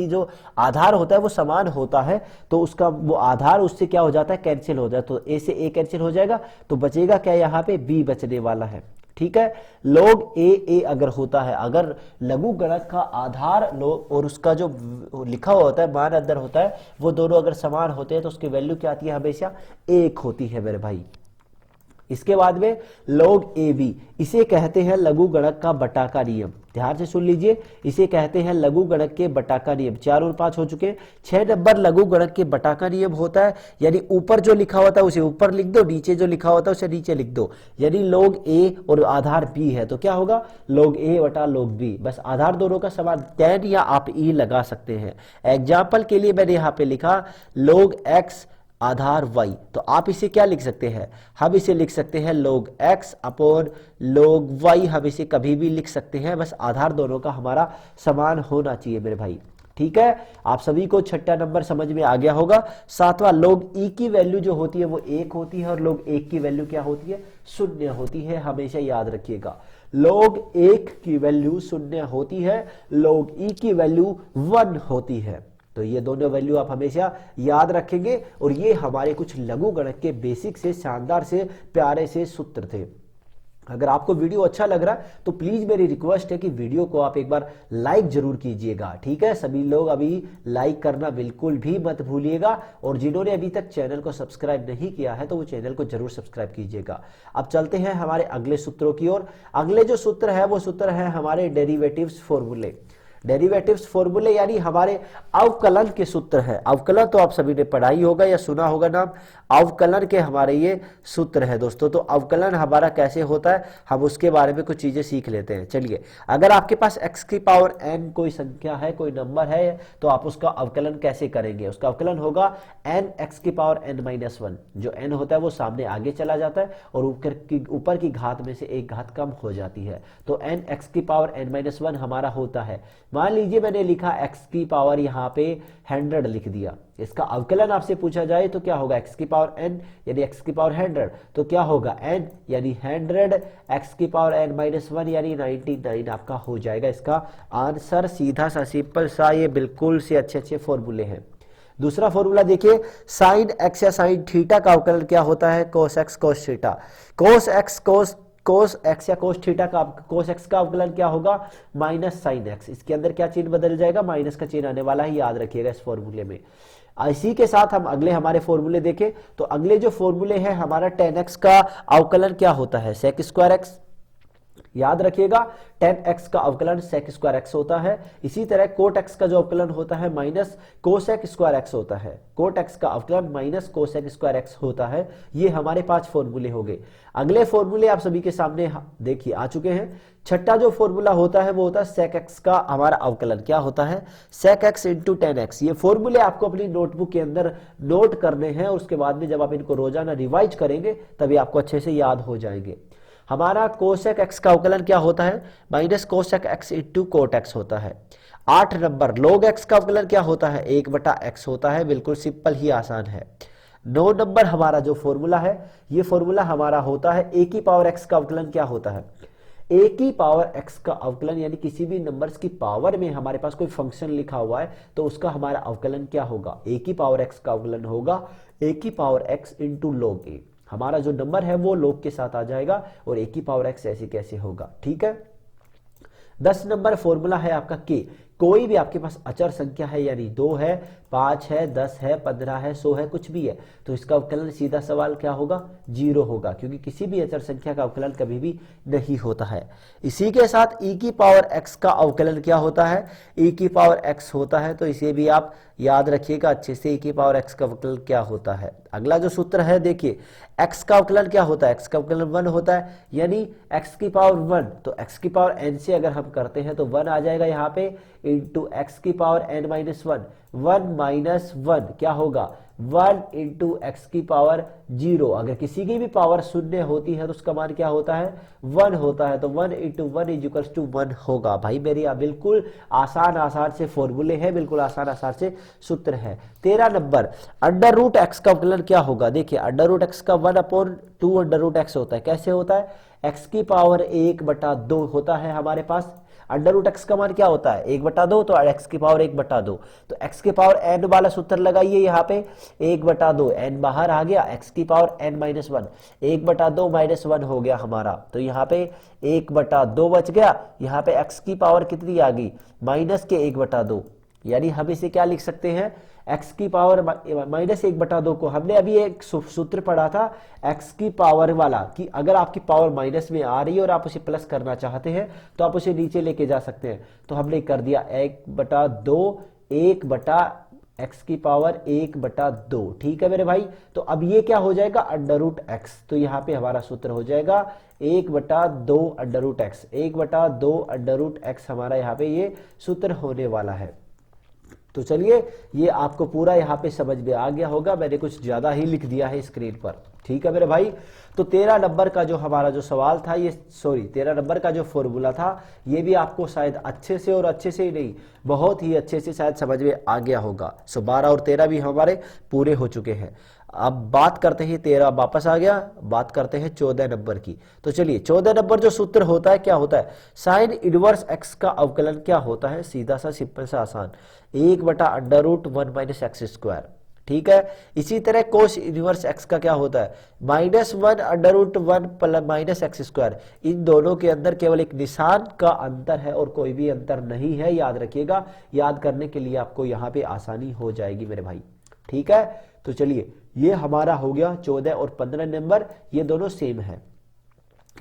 जो आधार होता है वो समान होता है, तो उसका वो आधार उससे क्या हो जाता है, कैंसिल हो जाता है। तो a से a कैंसिल हो जाएगा, तो बचेगा क्या, यहाँ पे b बचने वाला है। ठीक है, log a अगर होता है, अगर लघु गणक का आधार और उसका जो लिखा हुआ होता है मान अंदर होता है, वो दोनों अगर समान होते हैं तो उसकी वैल्यू क्या आती है, हमेशा 1 होती है मेरे भाई। इसके बाद में log ab, इसे कहते हैं लघु गणक का बटा का नियम। ध्यान से सुन लीजिए, इसे कहते हैं लघु गणक के बटा का नियम। 4 और 5 हो चुके। 6 नंबर लघु गणक के बटा का नियम होता है, यानी ऊपर जो लिखा होता है उसे ऊपर लिख दो, नीचे जो लिखा होता है उसे नीचे लिख दो। यानी log a और आधार b है तो क्या होगा, log a बटा log b। बस आधार दोनों का समान 10 या आप e लगा सकते हैं। एग्जाम्पल के लिए मैंने यहाँ पे लिखा log x आधार y, तो आप इसे क्या लिख सकते हैं, हम इसे लिख सकते हैं log x upon log y। हम इसे कभी भी लिख सकते हैं, बस आधार दोनों का हमारा समान होना चाहिए मेरे भाई। ठीक है, आप सभी को 6ठा नंबर समझ में आ गया होगा। 7वां, log e की वैल्यू जो होती है वो 1 होती है और log 1 की वैल्यू क्या होती है, 0 होती है। हमेशा याद रखिएगा, log 1 की वैल्यू 0 होती है, log e की वैल्यू 1 होती है। तो ये दोनों वैल्यू आप हमेशा याद रखेंगे। और ये हमारे कुछ लघु गणक के बेसिक से शानदार से प्यारे से सूत्र थे। अगर आपको वीडियो अच्छा लग रहा है तो प्लीज मेरी रिक्वेस्ट है कि वीडियो को आप एक बार लाइक जरूर कीजिएगा, ठीक है। सभी लोग अभी लाइक करना बिल्कुल भी मत भूलिएगा, और जिन्होंने अभी तक चैनल को सब्सक्राइब नहीं किया है तो वो चैनल को जरूर सब्सक्राइब कीजिएगा। अब चलते हैं हमारे अगले सूत्रों की ओर। अगले जो सूत्र है वो सूत्र है हमारे डेरिवेटिव्स फॉर्मूले। डेरिवेटिव्स फॉर्मूले यानी हमारे अवकलन के सूत्र है। अवकलन तो आप सभी ने पढ़ा ही होगा या सुना होगा नाम, अवकलन के हमारे ये सूत्र है दोस्तों। तो अवकलन हमारा कैसे होता है हम उसके बारे में कुछ चीजें सीख लेते हैं। चलिए, अगर आपके पास x की पावर n कोई संख्या है, कोई नंबर है, तो आप उसका अवकलन कैसे करेंगे? उसका अवकलन होगा n x की पावर n-1। जो n होता है वो सामने आगे चला जाता है और ऊपर की घात में से एक घात कम हो जाती है, तो n x की पावर n-1 हमारा होता है। मान लीजिए मैंने लिखा x की पावर यहाँ पे 100 लिख दिया, इसका अवकलन आपसे पूछा जाए तो क्या होगा? x की पावर n यानी x की पावर 100, तो क्या होगा? n यानी 100 x की पावर n-1 यानी 99 आपका हो जाएगा इसका आंसर। सीधा सा सिंपल सा, ये बिल्कुल से अच्छे फॉर्मूले हैं। दूसरा फॉर्मूला देखिए, साइन x या साइन थीटा का अवकलन क्या होता है? cos x cos theta. cos x या cos थीटा का cos x का अवकलन क्या होगा? Minus sine x। इसके अंदर क्या चिन्ह बदल जाएगा? माइनस का चिन्ह आने वाला है, याद रखिएगा इस फॉर्मूले में। इसी के साथ हम अगले हमारे फॉर्मूले देखें तो अगले जो फॉर्मूले हैं हमारा tan x का अवकलन क्या होता है? sec square x। याद रखिएगा tan x का अवकलन sec स्क्वायर x होता है। इसी तरह cot x का जो अवकलन होता है माइनस cosec स्क्वायर x होता है। cot x का अवकलन माइनस cosec स्क्वायर x होता है। ये हमारे 5 फॉर्मूले हो गए। अगले फॉर्मूले आप सभी के सामने देखिए आ चुके हैं। छठा जो फॉर्मूला होता है वो होता है sec x का हमारा अवकलन क्या होता है? sec x into tan x। ये फॉर्मूले आपको अपनी नोटबुक के अंदर नोट करने हैं और उसके बाद में जब आप इनको रोजाना रिवाइज करेंगे तभी आपको अच्छे से याद हो जाएंगे। हमारा कोसेक x का अवकलन क्या होता है? Minus cosec x into coat x होता है। 8 नंबर log x का अवकलन क्या होता है? 1/x होता है। बिल्कुल सिंपल ही आसान है। 9 नंबर हमारा जो फॉर्मूला है ये फॉर्मूला हमारा होता है a की पावर x का अवकलन क्या होता है? a की पावर x का अवकलन यानी किसी भी नंबर्स की पावर में हमारे पास कोई फंक्शन लिखा हुआ है तो उसका हमारा अवकलन क्या होगा? a की पावर x का अवकलन होगा a की power x into log a। हमारा जो नंबर है वो log के साथ आ जाएगा और a की पावर x ऐसे कैसे होगा, ठीक है। 10 नंबर फॉर्मूला है आपका k। कोई भी आपके पास अचर संख्या है यानी 2 है, 5 है, 10 है, 15 है, 100 है, कुछ भी है, तो इसका अवकलन सीधा सवाल क्या होगा? 0 होगा, क्योंकि किसी भी अचर संख्या का अवकलन कभी भी नहीं होता है। इसी के साथ e की पावर x का अवकलन क्या होता है? e की पावर x होता है, तो इसे भी आप याद रखिएगा अच्छे से, e की पावर x का अवकलन क्या होता है। अगला जो सूत्र है देखिए, x का अवकलन क्या होता है? x का अवकलन 1 होता है, यानी x की पावर 1, तो x की पावर n से अगर हम करते हैं तो 1 आ जाएगा यहाँ पे इंटू x की पावर n-1। 1 माइनस 1 क्या होगा? 1 इंटू एक्स की पावर 0। अगर किसी की भी पावर शून्य होती है तो उसका मान क्या होता है? 1 होता है, तो 1 इंटू 1 इज इक्वल्स टू 1 होगा। भाई मेरी बिल्कुल आसान से फॉर्मूले हैं, बिल्कुल आसान से सूत्र है। 13 नंबर अंडर रूट एक्स का अवकलन क्या होगा? देखिए अंडर रूट एक्स का 1/2 अंडर रूट एक्स होता है। कैसे होता है? एक्स की पावर 1/2 होता है हमारे पास। अंडर रूट एक्स का मान क्या होता है? 1/2, तो एक्स की पावर 1/2, तो एक्स की पावर n वाला सूत्र लगाइए यहाँ पे 1/2, n बाहर आ गया, एक्स की पावर n-1, 1/2 माइनस 1 हो गया हमारा, तो यहाँ पे 1/2 बच गया। यहाँ पे एक्स की पावर कितनी आ गई? माइनस के 1/2, यानी हम इसे क्या लिख सकते हैं? x की पावर माइनस 1/2 को हमने अभी एक सूत्र पढ़ा था x की पावर वाला, कि अगर आपकी पावर माइनस में आ रही है और आप उसे प्लस करना चाहते हैं तो आप उसे नीचे लेके जा सकते हैं। तो हमने कर दिया 1/2 1/x की पावर 1/2, ठीक है मेरे भाई। तो अब ये क्या हो जाएगा? Under root x। तो यहाँ पे हमारा सूत्र हो जाएगा 1/2 under root x, 1/2 under root x हमारा यहाँ पे ये सूत्र होने वाला है। तो चलिए ये आपको पूरा यहाँ पे समझ में आ गया होगा, मैंने कुछ ज्यादा ही लिख दिया है स्क्रीन पर, ठीक है मेरे भाई। तो 13 नंबर का जो हमारा जो सवाल था, ये 13 नंबर का जो फॉर्मूला था, ये भी आपको शायद अच्छे से, और अच्छे से ही नहीं बहुत ही अच्छे से शायद समझ में आ गया होगा। 12 और 13 भी हमारे पूरे हो चुके हैं। अब बात करते हैं 13 वापस आ गया, बात करते हैं 14 नंबर की। तो चलिए 14 नंबर जो सूत्र होता है क्या होता है? साइन इनवर्स एक्स का अवकलन क्या होता है? सीधा सा सिंपल सा आसान, 1/√1 माइनस एक्स स्क्वायर, ठीक है। इसी तरह कोस इनवर्स एक्स का क्या होता है, -1 √1 प्लस माइनस एक्स स्क्वायर। इन दोनों के अंदर केवल एक निशान का अंतर है और कोई भी अंतर नहीं है, याद रखिएगा। याद करने के लिए आपको यहाँ पे आसानी हो जाएगी मेरे भाई, ठीक है। तो चलिए ये हमारा हो गया 14 और 15 नंबर, ये दोनों सेम है।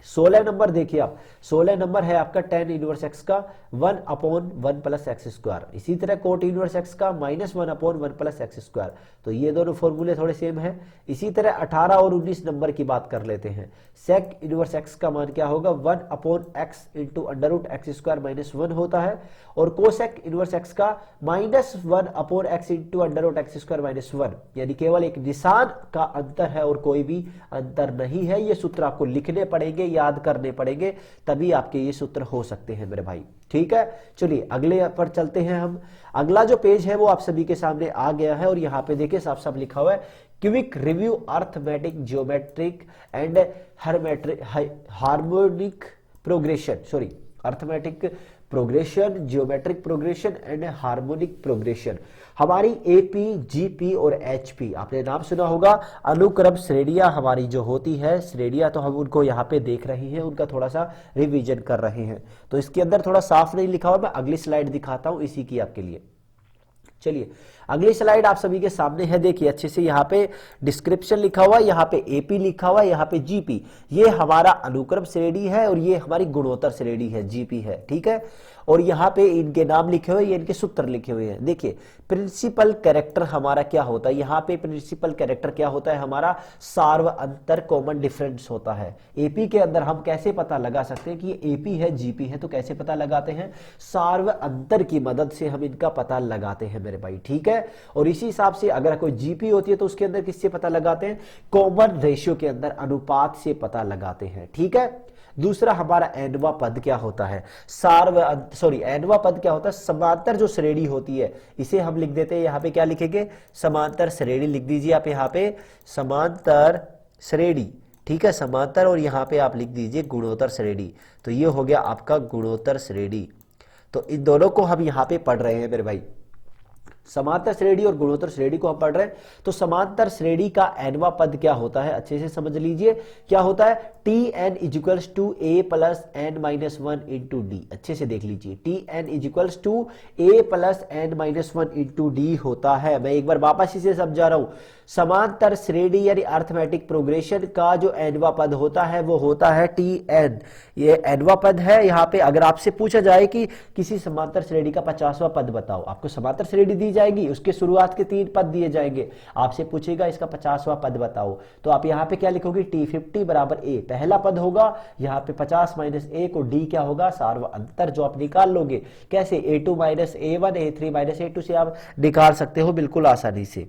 16 नंबर देखिए आप, 16 नंबर है आपका tan इनवर्स एक्स का 1/1 प्लस एक्स स्क्वायर। इसी तरह कोट इनवर्स एक्स का -1/1 प्लस एक्स स्क्वायर। तो ये दोनों फॉर्मूले थोड़े सेम है। इसी तरह 18 और 19 नंबर की बात कर लेते हैं। सेक इनवर्स एक्स का मान क्या होगा, 1/x इंटू √x² -1 होता है। और कोसेक इनवर्स एक्स का -1/x इंटू √x² -1, यानी केवल एक निशान का अंतर है और कोई भी अंतर नहीं है। ये सूत्र आपको लिखने पड़ेंगे, याद करने पड़ेंगे, तभी आपके ये सूत्र हो सकते हैं मेरे भाई, ठीक है। चलिए अगले पर चलते हैं हम। अगला जो पेज है वो आप सभी के सामने आ गया है और यहाँ पे देखिए साफ साफ लिखा हुआ है quick review arithmetic geometric and harmonic progression, sorry arithmetic progression, geometric progression and harmonic progression. हमारी एपी, जीपी और एचपी आपने नाम सुना होगा। अनुक्रम श्रेणियां हमारी जो होती है श्रेणियां, तो हम उनको यहाँ पे देख रहे हैं, उनका थोड़ा सा रिवीजन कर रहे हैं। तो इसके अंदर थोड़ा साफ नहीं लिखा हुआ, मैं अगली स्लाइड दिखाता हूं इसी की आपके लिए। चलिए अगली स्लाइड आप सभी के सामने है, देखिए अच्छे से यहाँ पे डिस्क्रिप्शन लिखा हुआ है, यहाँ पे एपी लिखा हुआ है, यहाँ पे जीपी। ये हमारा अनुक्रम श्रेणी है और ये हमारी गुणोत्तर श्रेणी है, जीपी है, ठीक है। और यहाँ पे इनके नाम लिखे हुए, ये इनके सूत्र लिखे हुए हैं। देखिए प्रिंसिपल कैरेक्टर हमारा क्या होता है, यहाँ पे प्रिंसिपल कैरेक्टर क्या होता है हमारा, सार्व अंतर कॉमन डिफरेंस होता है। एपी के अंदर हम कैसे पता लगा सकते हैं कि ये एपी है जीपी है, तो कैसे पता लगाते हैं, सार्व अंतर की मदद से हम इनका पता लगाते हैं मेरे भाई, ठीक है। और इसी हिसाब से अगर कोई जीपी होती है तो उसके अंदर किससे पता लगाते हैं, कॉमन रेशियो के अंदर अनुपात से पता लगाते हैं, ठीक है। दूसरा हमारा एनवा पद क्या होता है, एनवा पद क्या होता है, समांतर जो श्रेणी होती है, इसे हम लिख देते हैं यहाँ पे, क्या लिखेंगे, समांतर श्रेणी लिख दीजिए आप यहाँ पे, समांतर श्रेणी, ठीक है, समांतर। और यहाँ पे आप लिख दीजिए गुणोत्तर श्रेणी। तो ये हो गया आपका गुणोत्तर श्रेणी। तो इन दोनों को हम यहाँ पे पढ़ रहे हैं मेरे भाई, समांतर श्रेणी और गुणोत्तर श्रेणी को हम पढ़ रहे हैं। तो समांतर श्रेणी का एनवा पद क्या होता है, अच्छे से समझ लीजिए क्या होता है, Tn equals to a plus n minus 1 into D. अच्छे से देख लीजिए, Tn equals to a plus n minus 1 into D होता है। मैं एक बार वापस इसे समझा रहा हूं, समांतर श्रेणी यानी अर्थमेटिक प्रोग्रेशन का जो एनवा पद होता है वो होता है Tn। ये एनवा पद है। यहाँ पे अगर आपसे पूछा जाए कि किसी समांतर श्रेणी का 50वां पद बताओ, आपको समांतर श्रेणी दी जाएगी, उसके शुरुआत के 3 पद दिए जाएंगे, आपसे पूछेगा इसका 50वां पद बताओ, तो आप यहाँ पे क्या लिखोगे, T50 बराबर a पहला पद होगा, यहाँ पे 50 माइनस a को d क्या होगा, सार्व अंतर, जो आप निकाल लोगे। कैसे, a2 minus a1 a3 minus a2 से आप निकाल सकते हो बिल्कुल आसानी से।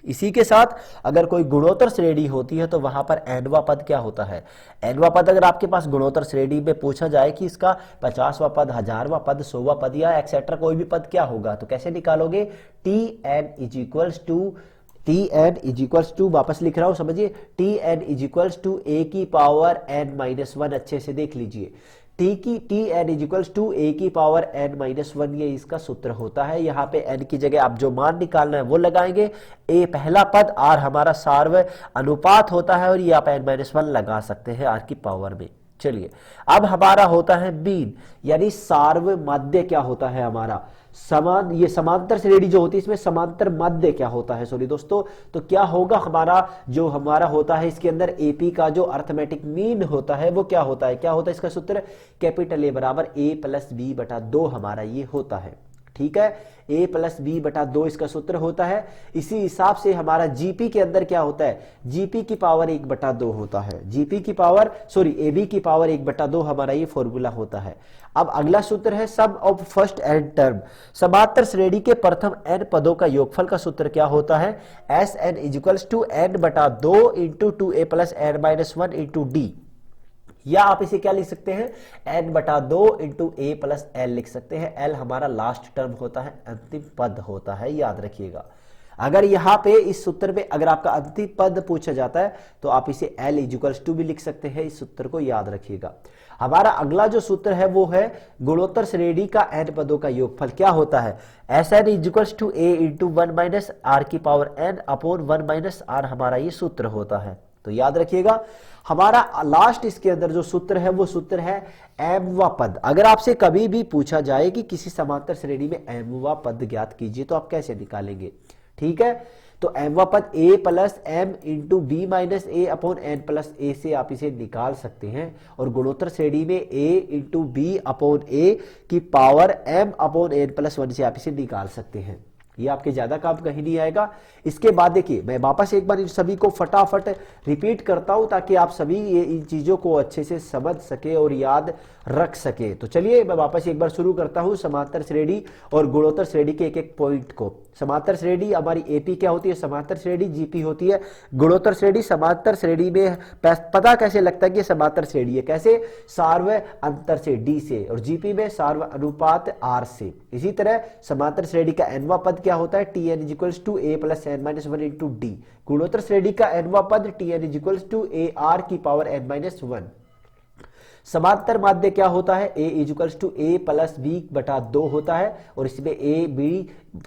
इसी के साथ अगर कोई गुणोत्तर श्रेणी होती है तो वहां पर एनवा पद क्या होता है, एनवा पद अगर आपके पास गुणोत्तर श्रेणी में पूछा जाए कि इसका 50वां पद, 1000वां पद, 100वां पद या एक्सेट्रा कोई भी पद क्या होगा, तो कैसे निकालोगे, Tn इज इक्वल्स टू वापस लिख रहा हूं समझिए, Tn is equals to a की पावर n माइनस 1। अच्छे से देख लीजिए, Tn is equals to a की पावर n माइनस 1, ये इसका सूत्र होता है। यहाँ पे n की जगह आप जो मान निकालना है वो लगाएंगे, a पहला पद, r हमारा सार्व अनुपात होता है, और ये आप n माइनस 1 लगा सकते हैं r की पावर में। चलिए अब हमारा होता है मीन, यानी सार्व मध्य क्या होता है हमारा, ये समांतर श्रेणी जो होती है इसमें समांतर मध्य क्या होता है, सॉरी दोस्तों, तो क्या होगा हमारा, जो हमारा होता है इसके अंदर एपी का जो अर्थमेटिक मीन होता है वो क्या होता है, इसका सूत्र कैपिटल ए बराबर a प्लस बी बटा 2 हमारा ये होता है, ठीक है। a प्लस बी बटा 2 इसका सूत्र होता है। इसी हिसाब से हमारा जीपी के अंदर क्या होता है, जीपी की पावर 1 बटा 2 होता है, जीपी की पावर एबी की पावर 1 बटा 2 हमारा ये फॉर्मूला होता है। अब अगला सूत्र है सम ऑफ फर्स्ट एन टर्म, समांतर श्रेणी के प्रथम n पदों का योगफल का सूत्र क्या होता है, Sn इक्वल्स टू n बटा 2 into 2a plus n minus 1 into D, या आप इसे क्या लिख सकते हैं, n बटा 2 इंटू a प्लस l लिख सकते हैं। l हमारा लास्ट टर्म होता है, अंतिम पद होता है, याद रखिएगा। अगर यहाँ पे इस सूत्र पे अगर आपका अंतिम पद पूछा जाता है तो आप इसे L इक्वल्स टू भी लिख सकते हैं। इस सूत्र को याद रखिएगा। हमारा अगला जो सूत्र है वो है गुणोत्तर श्रेणी का n पदों का योगफल क्या होता है। Sn equals to a into 1 minus r की power n upon 1 minus r हमारा ये सूत्र होता है। तो याद रखिएगा हमारा लास्ट इसके अंदर जो सूत्र है वो सूत्र है mवा पद। अगर आपसे कभी भी पूछा जाए कि किसी समांतर श्रेणी में mवा पद ज्ञात कीजिए तो आप कैसे निकालेंगे, ठीक है। तो mवा पद a plus m into b minus a upon N plus a से आप इसे निकाल सकते हैं। और गुणोत्तर श्रेणी में a into B upon A की power m upon N plus 1 से आप इसे निकाल सकते हैं। ये आपके ज्यादा काम कहीं नहीं आएगा। इसके बाद देखिए मैं वापस एक बार इन सभी को फटाफट रिपीट करता हूं ताकि आप सभी ये इन चीजों को अच्छे से समझ सके और याद रख सके। तो चलिए मैं वापस एक बार शुरू करता हूं समांतर श्रेणी और गुणोत्तर श्रेणी के एक एक पॉइंट को। समांतर श्रेणी हमारी एपी क्या होती है, समांतर श्रेणी जीपी होती है। गुणोत्तर श्रेणी समांतर श्रेणी में पता कैसे लगता है कि समांतर श्रेणी है, कैसे, सार्व अंतर से डी से, और जीपी में सार्व अनुपात आर से। इसी तरह समांतर श्रेणी का एनवा पद क्या होता है, T N equals to A plus N minus 1 into D. गुणोत्तर श्रेणी का एनवा पद T N equals to A R की पावर एन माइनस 1। समांतर माध्य क्या होता है, a equals to A plus B बटा 2 होता है और इसमें a b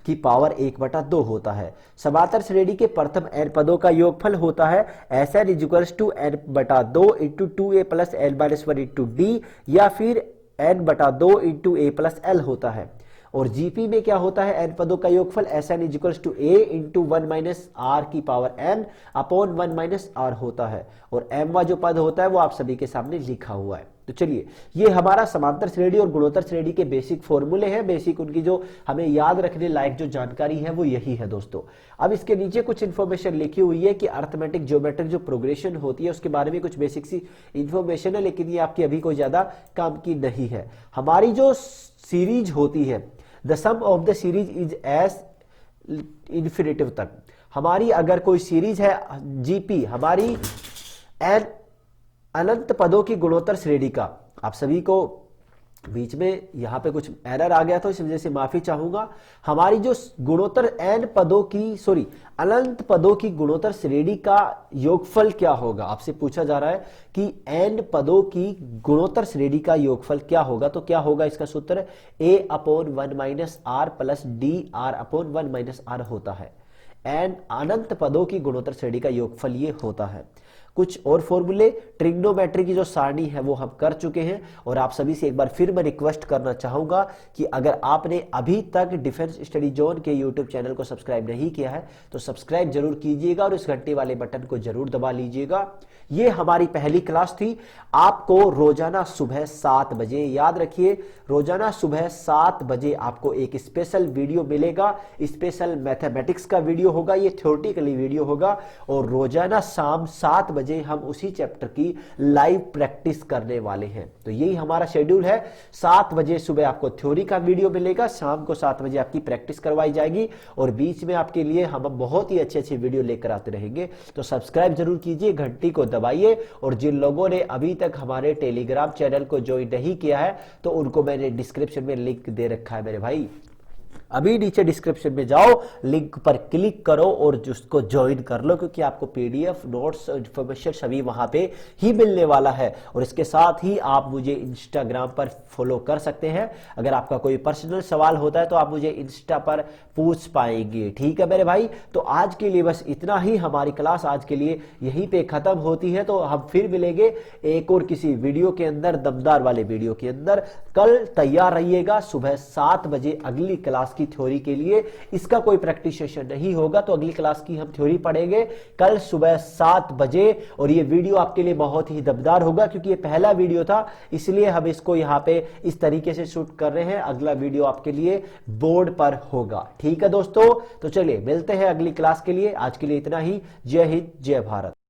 की पावर 1 बटा 2 होता है। समांतर श्रेणी के प्रथम n पदों का योगफल होता है Sn इक्वल्स टू n बटा 2 into 2a plus L minus 1 into D, या फिर n बटा 2 इंटू ए प्लस एल होता है। और जीपी में क्या होता है, n पदों का योगफल Sn equals to a into 1 minus r की power n upon 1 minus are होता है। और m जो पद होता है वो आप सभी के सामने लिखा हुआ है। तो चलिए ये हमारा समांतर श्रेणी और गुणोत्तर श्रेणी के बेसिक फॉर्मूले हैं, बेसिक उनकी जो हमें याद रखने लायक जो जानकारी है वो यही है दोस्तों। अब इसके नीचे कुछ इन्फॉर्मेशन लिखी हुई है कि अर्थमेटिक ज्योमेट्रिक जो प्रोग्रेशन होती है उसके बारे में कुछ बेसिक सी इन्फॉर्मेशन है, लेकिन ये आपकी अभी कोई ज्यादा काम की नहीं है। हमारी जो सीरीज होती है the sum of the series is S infinitive तक, हमारी अगर कोई सीरीज है जीपी हमारी एन अनंत पदों की गुणोत्तर श्रेणी का, आप सभी को बीच में यहां पे कुछ एरर आ गया तो इस वजह से माफी चाहूंगा। हमारी जो गुणोत्तर एन पदों की अनंत पदों की गुणोत्तर श्रेणी का योगफल क्या होगा, आपसे पूछा जा रहा है कि एन पदों की गुणोत्तर श्रेणी का योगफल क्या होगा। तो क्या होगा इसका सूत्र, a upon 1 minus R plus D R upon 1 minus are होता है। एन अनंत पदों की गुणोत्तर श्रेणी का योगफल ये होता है। कुछ और फॉर्मूले ट्रिग्नोमेट्री की जो सारणी है वो हम कर चुके हैं। और आप सभी से एक बार फिर मैं रिक्वेस्ट करना चाहूंगा कि अगर आपने अभी तक डिफेंस स्टडी जोन के यूट्यूब चैनल को सब्सक्राइब नहीं किया है तो सब्सक्राइब जरूर कीजिएगा और इस घंटे वाले बटन को जरूर दबा लीजिएगा। ये हमारी पहली क्लास थी। आपको रोजाना सुबह 7 बजे, याद रखिए रोजाना सुबह 7 बजे आपको एक स्पेशल वीडियो मिलेगा। स्पेशल मैथमेटिक्स का वीडियो होगा, ये थ्योरेटिकली वीडियो होगा। और रोजाना शाम 7 बजे हम उसी चैप्टर की लाइव प्रैक्टिस करने वाले हैं। तो यही हमारा शेड्यूल है। 7 बजे सुबह आपको थ्योरी का वीडियो मिलेगा, शाम को 7 बजे आपकी प्रैक्टिस करवाई जाएगी और बीच में आपके लिए हम बहुत ही अच्छे अच्छे वीडियो लेकर आते रहेंगे। तो सब्सक्राइब जरूर कीजिए, घंटी को दबाइए। और जिन लोगों ने अभी तक हमारे टेलीग्राम चैनल को ज्वाइन नहीं किया है तो उनको मैंने डिस्क्रिप्शन में लिंक दे रखा है मेरे भाई। अभी नीचे डिस्क्रिप्शन में जाओ, लिंक पर क्लिक करो और उसको ज्वाइन कर लो, क्योंकि आपको पीडीएफ नोट्स इन्फॉर्मेशन सभी वहां पे ही मिलने वाला है। और इसके साथ ही आप मुझे इंस्टाग्राम पर फॉलो कर सकते हैं। अगर आपका कोई पर्सनल सवाल होता है तो आप मुझे इंस्टा पर पूछ पाएंगे, ठीक है मेरे भाई। तो आज के लिए बस इतना ही, हमारी क्लास आज के लिए यहीं पे खत्म होती है। तो हम फिर मिलेंगे एक और किसी वीडियो के अंदर, दमदार वाले वीडियो के अंदर। कल तैयार रहिएगा सुबह 7 बजे अगली क्लास की थ्योरी के लिए। इसका कोई प्रैक्टिस सेशन नहीं होगा, तो अगली क्लास की हम थ्योरी पढ़ेंगे कल सुबह 7 बजे। और ये वीडियो आपके लिए बहुत ही दमदार होगा, क्योंकि ये पहला वीडियो था, इसलिए हम इसको यहाँ पे इस तरीके से शूट कर रहे हैं। अगला वीडियो आपके लिए बोर्ड पर होगा, ठीक है दोस्तों। तो चलिए मिलते हैं अगली क्लास के लिए। आज के लिए इतना ही। जय हिंद, जय भारत।